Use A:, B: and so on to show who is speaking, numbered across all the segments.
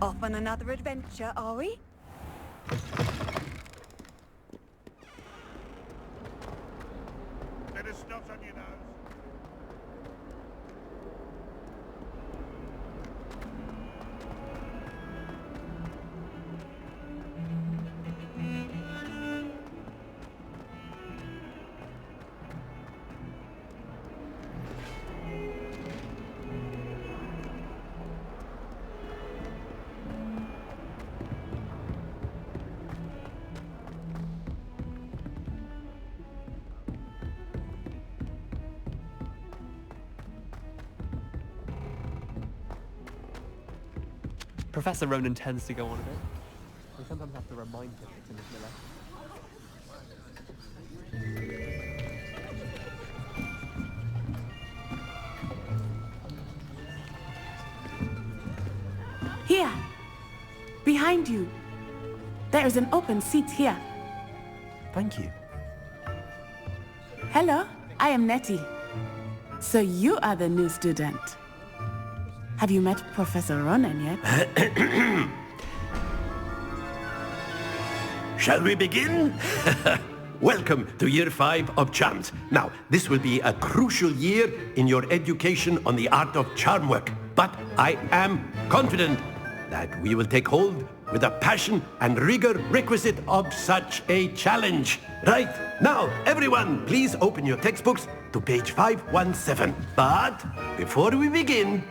A: Off on another adventure, are we?
B: Let us not on your nose.
C: Professor Ronan tends to go on a bit. We sometimes have to remind him it's in his Miller.
D: Here! Behind you! There is an open seat here.
E: Thank you.
D: Hello, I am Nettie. So you are the new student. Have you met Professor Ronan yet?
E: Shall we begin? Welcome to Year 5 of Charms. Now, this will be a crucial year in your education on the art of charm work. But I am confident that we will take hold with the passion and rigor requisite of such a challenge. Right, now, everyone, please open your textbooks to page 517. But before we begin,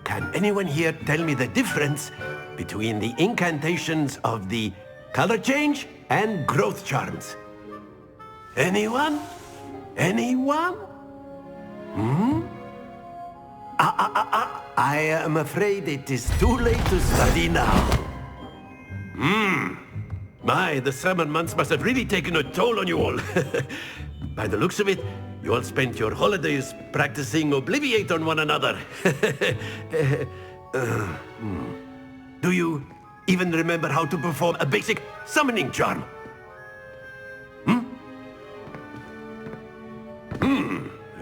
E: can anyone here tell me the difference between the incantations of the color change and growth charms? Anyone? Anyone? I am afraid it is too late to study now. My, the summer months must have really taken a toll on you all. By the looks of it, you all spent your holidays practicing Obliviate on one another. Do you even remember how to perform a basic summoning charm?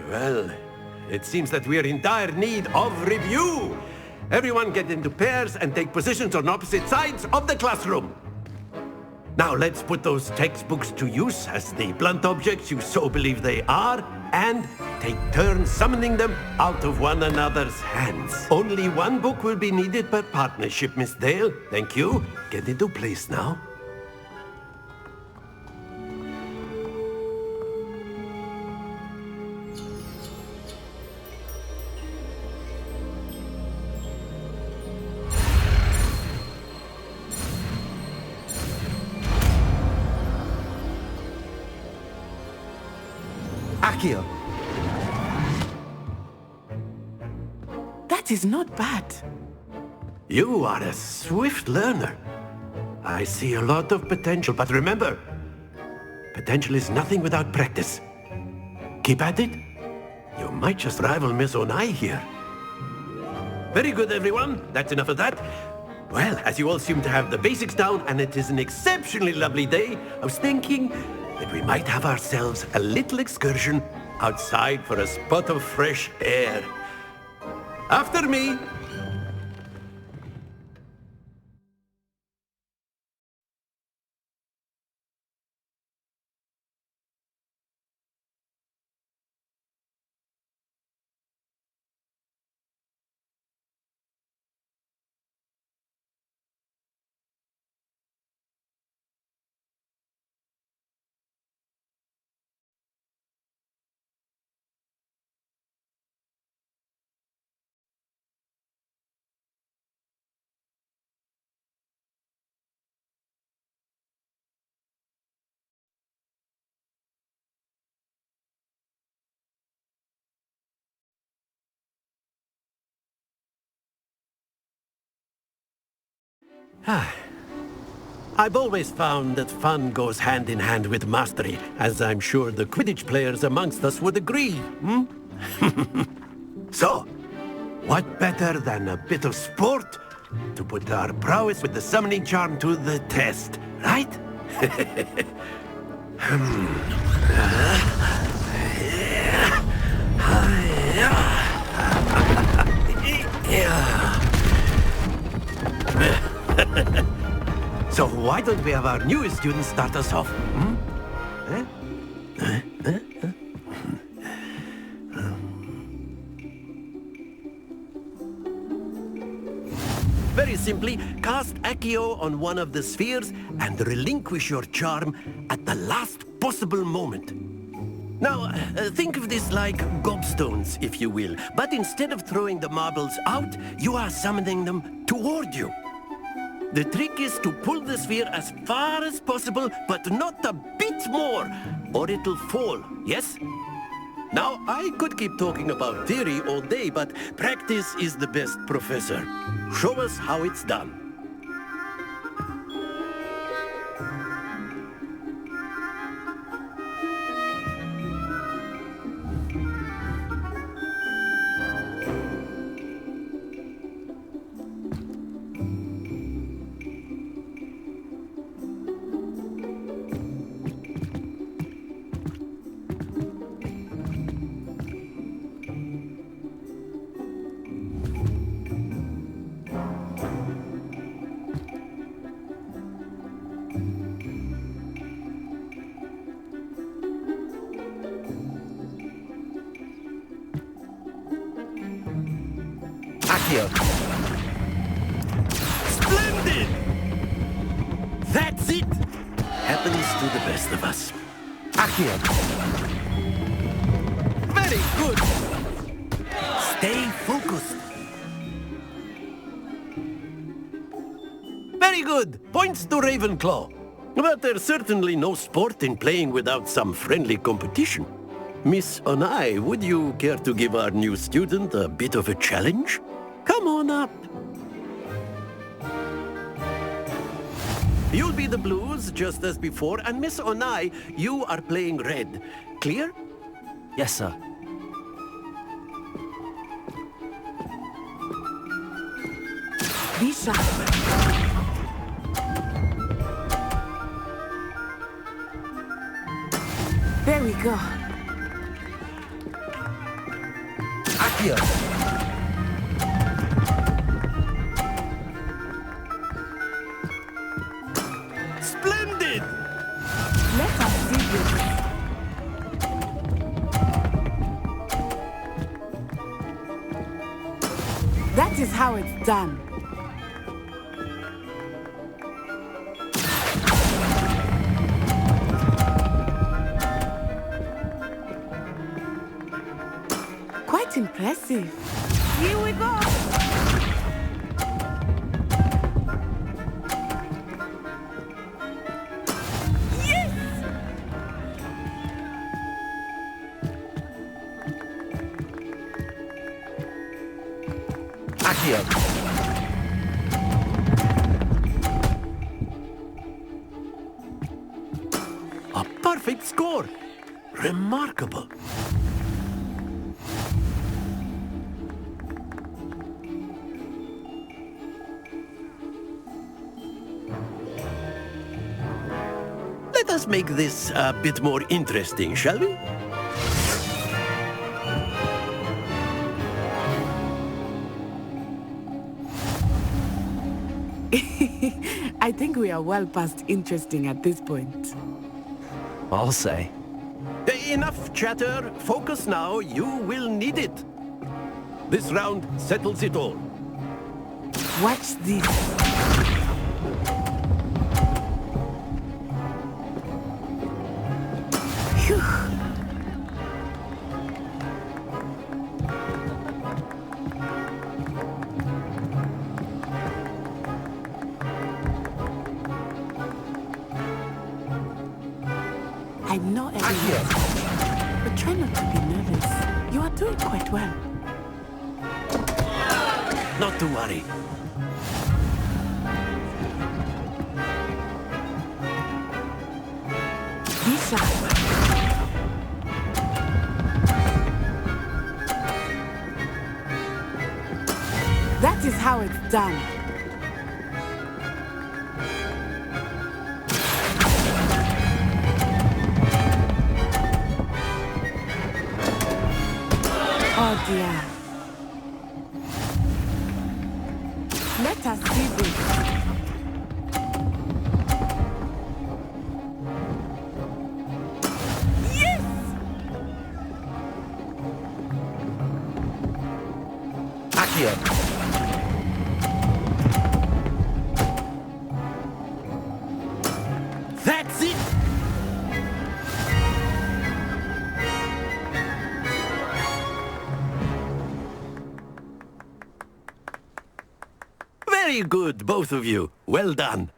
E: Well, it seems that we are in dire need of review. Everyone get into pairs and take positions on opposite sides of the classroom. Now let's put those textbooks to use as the blunt objects you so believe they are, and take turns summoning them out of one another's hands. Only one book will be needed per partnership, Miss Dale. Thank you. Get into place now. Akio.
D: That is not bad.
E: You are a swift learner. I see a lot of potential, but remember, potential is nothing without practice. Keep at it. You might just rival Miss Onai here. Very good, everyone. That's enough of that. Well, as you all seem to have the basics down, and it is an exceptionally lovely day, I was thinking that we might have ourselves a little excursion outside for a spot of fresh air. After me! I've always found that fun goes hand in hand with mastery, as I'm sure the Quidditch players amongst us would agree, So, what better than a bit of sport to put our prowess with the summoning charm to the test, right? why don't we have our newest student start us off? Hmm? Very simply, cast Accio on one of the spheres and relinquish your charm at the last possible moment. Now, think of this like gobstones, if you will. But instead of throwing the marbles out, you are summoning them toward you. The trick is to pull the sphere as far as possible, but not a bit more, or it'll fall, yes? Now, I could keep talking about theory all day, but practice is the best professor. Show us how it's done. Accio. Splendid! That's it! Happens to the best of us. Accio. Very good! Stay focused. Very good! Points to Ravenclaw. But there's certainly no sport in playing without some friendly competition. Miss Onai, would you care to give our new student a bit of a challenge? Come on up. You'll be the blues, just as before, and Miss Onai, you are playing red. Clear?
C: Yes, sir.
D: Be sharp. There we go.
E: Accio. Splendid!
D: Let us see this. That is how it's done. Quite impressive.
A: Here we go.
E: Accio. A perfect score. Remarkable. Let us make this a bit more interesting, shall we?
D: I think we are well past interesting at this point.
C: I'll say.
E: Enough chatter. Focus now. You will need it. This round settles it all.
D: Watch this. Phew. I know everything, but try not to be nervous. You are doing quite well.
E: Not to worry.
D: Be sharp. That is how it's done. Oh dear. Let us see this.
B: ya.
E: That's it! Very good, both of you. Well done.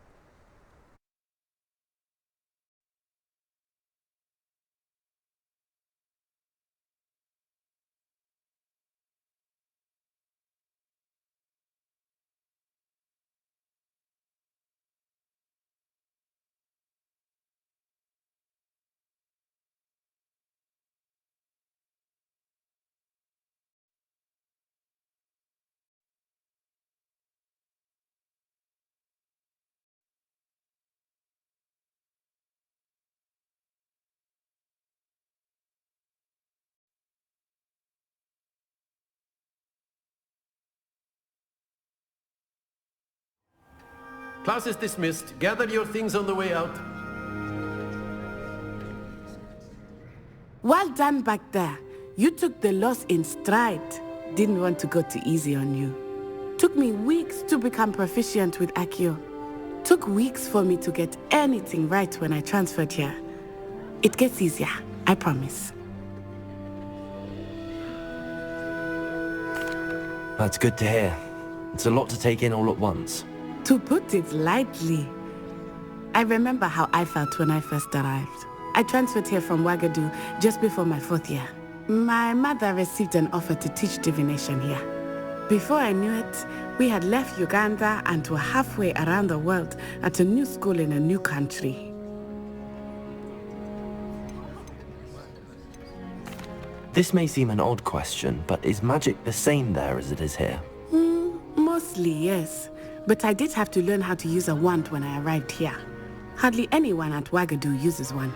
E: Class is dismissed. Gather your things on the way out.
D: Well done back there. You took the loss in stride. Didn't want to go too easy on you. Took me weeks to become proficient with Accio. Took weeks for me to get anything right when I transferred here. It gets easier, I promise.
B: That's good to hear. It's a lot to take in all at once.
D: To put it lightly, I remember how I felt when I first arrived. I transferred here from Ouagadougou just before my 4th year. My mother received an offer to teach divination here. Before I knew it, we had left Uganda and were halfway around the world at a new school in a new country.
B: This may seem an odd question, but is magic the same there as it is here?
D: Mostly, yes. But I did have to learn how to use a wand when I arrived here. Hardly anyone at Ouagadougou uses one.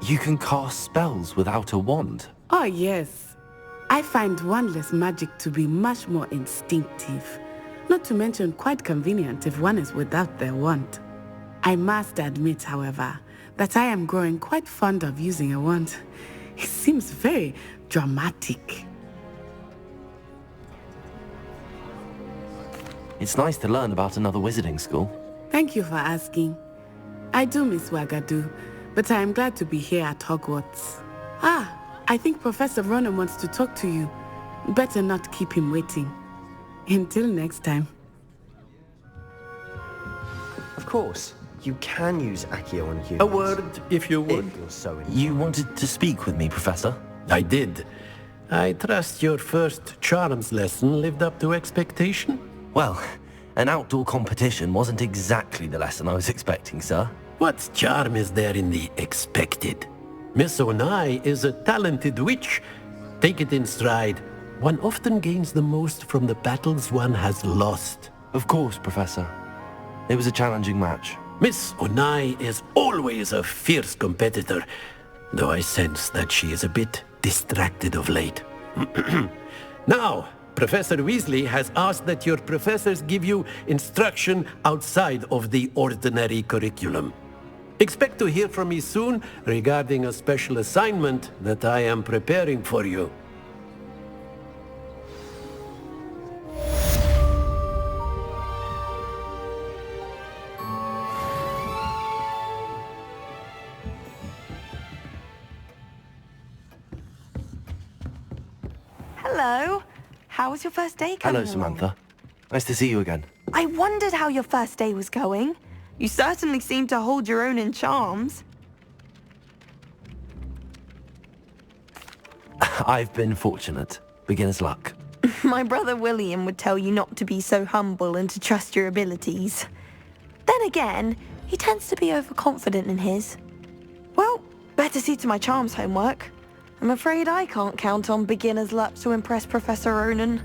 B: You can cast spells without a wand?
D: Oh, yes. I find wandless magic to be much more instinctive. Not to mention quite convenient if one is without their wand. I must admit, however, that I am growing quite fond of using a wand. It seems very dramatic.
B: It's nice to learn about another wizarding school.
D: Thank you for asking. I do miss Ouagadougou, but I am glad to be here at Hogwarts. I think Professor Ronan wants to talk to you. Better not keep him waiting. Until next time.
F: Of course, you can use Accio on humans.
E: A word, if you would.
F: If you're so inclined.
B: You wanted to speak with me, Professor?
E: I did. I trust your first charms lesson lived up to expectation?
B: Well, an outdoor competition wasn't exactly the lesson I was expecting, sir.
E: What charm is there in the expected? Miss Onai is a talented witch. Take it in stride. One often gains the most from the battles one has lost.
B: Of course, Professor. It was a challenging match.
E: Miss Onai is always a fierce competitor, though I sense that she is a bit distracted of late. Now, Professor Weasley has asked that your professors give you instruction outside of the ordinary curriculum. Expect to hear from me soon regarding a special assignment that I am preparing for you.
A: Hello. How was your first day coming
B: Hello,
A: along?
B: Samantha. Nice to see you again.
A: I wondered how your first day was going. You certainly seem to hold your own in charms.
B: I've been fortunate. Beginner's luck.
A: My brother William would tell you not to be so humble and to trust your abilities. Then again, he tends to be overconfident in his. Well, better see to my charms homework. I'm afraid I can't count on beginner's luck to impress Professor Ronan.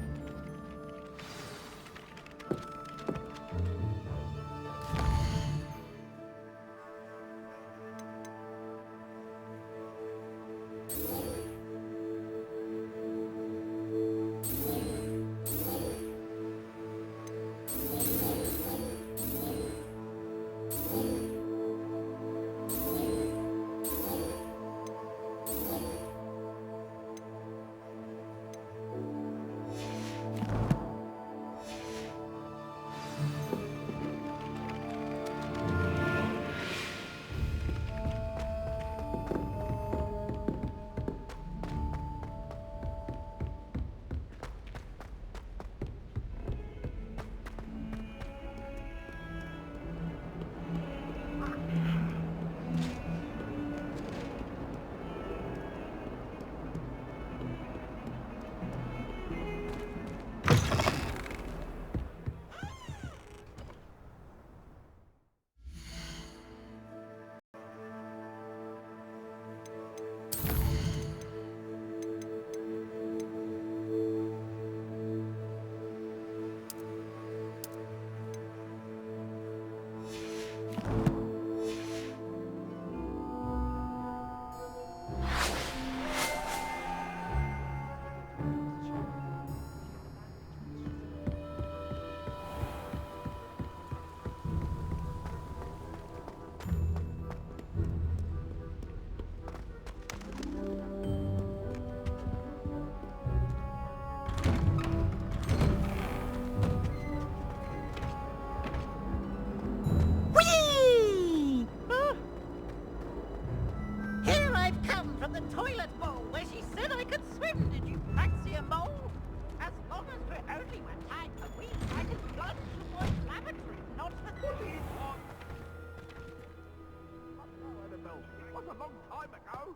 E: a long time ago.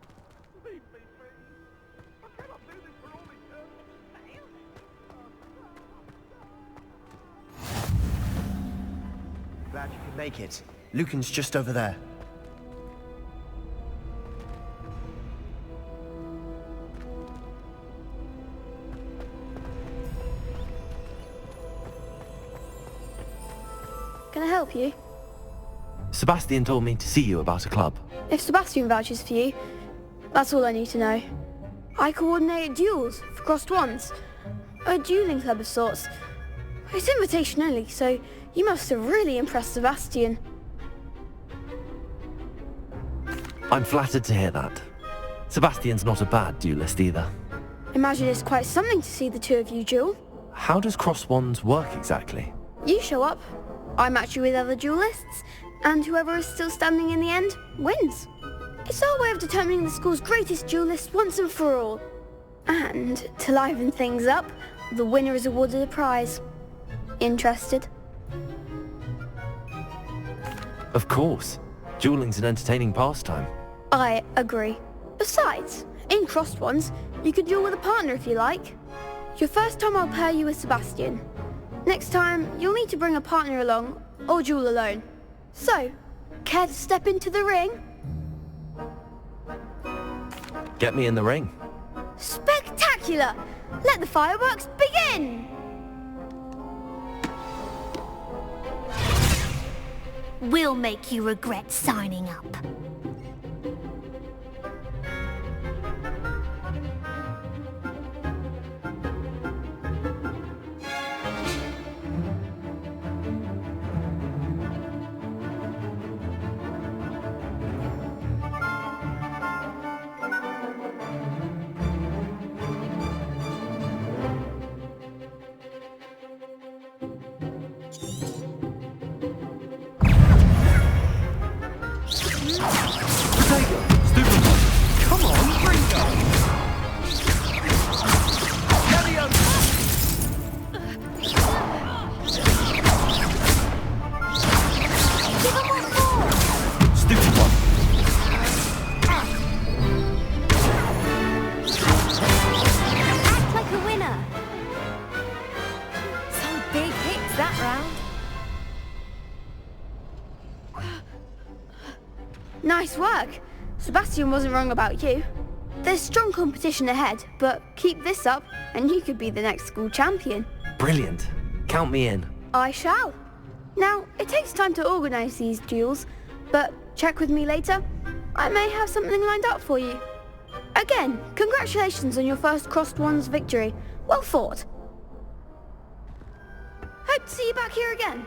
E: Leave me be. I cannot do this for all eternity.
F: Glad you could make it. Lucan's just over there.
G: Can I help you?
B: Sebastian told me to see you about a club.
G: If Sebastian vouches for you, that's all I need to know. I coordinate duels for crossed ones. A dueling club of sorts. It's invitation only, so you must have really impressed Sebastian.
B: I'm flattered to hear that. Sebastian's not a bad duelist either.
G: Imagine it's quite something to see the two of you duel.
B: How does cross wands work exactly?
G: You show up, I match you with other duelists, and whoever is still standing in the end wins. It's our way of determining the school's greatest duelist once and for all. And to liven things up, the winner is awarded a prize. Interested?
B: Of course. Dueling's an entertaining pastime.
G: I agree. Besides, in crossed ones, you could duel with a partner if you like. Your first time I'll pair you with Sebastian. Next time, you'll need to bring a partner along, or duel alone. So, care to step into the ring?
B: Get me in the ring.
G: Spectacular! Let the fireworks begin!
H: We'll make you regret signing up.
G: Nice work. Sebastian wasn't wrong about you. There's strong competition ahead, but keep this up and you could be the next school champion.
B: Brilliant. Count me in.
G: I shall. Now, it takes time to organise these duels, but check with me later. I may have something lined up for you. Again, congratulations on your first crossed ones victory. Well fought. Hope to see you back here again.